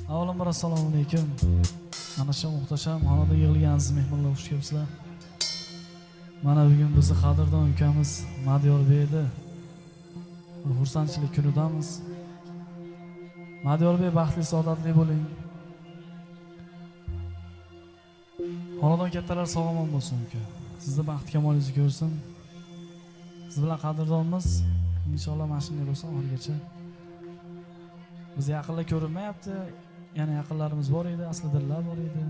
Avvalambor assalomu alaykum. Mana shu muhtasham xonada yig'ilgansiz mehmonlar, xush kelibsizlar. Mana bugun bizni qadrdon ukamiz Madyorbekni xursandchilik kunidamiz. Madyorbek baxtli saodatli bo'ling. Xonadon kattalar sog'-omon bo'lsin uka. Sizni baxt kamolingizni ko'rsin. Siz bilan qadrdonmiz. Inshaalloh mana shunday bo'lsa oxirigacha. Biz yaqinlar ko'rinmayapti. Yana yaqinlarimiz bor edi, asli dillar bor edi.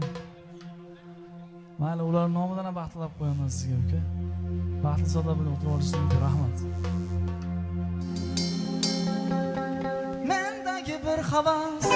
Mayli, ular nomidan ham baxt tilab qo'yaman sizga uka. Baxtli saodat bilan o'tirib olishingiz uchun rahmat. Mendagi bir havas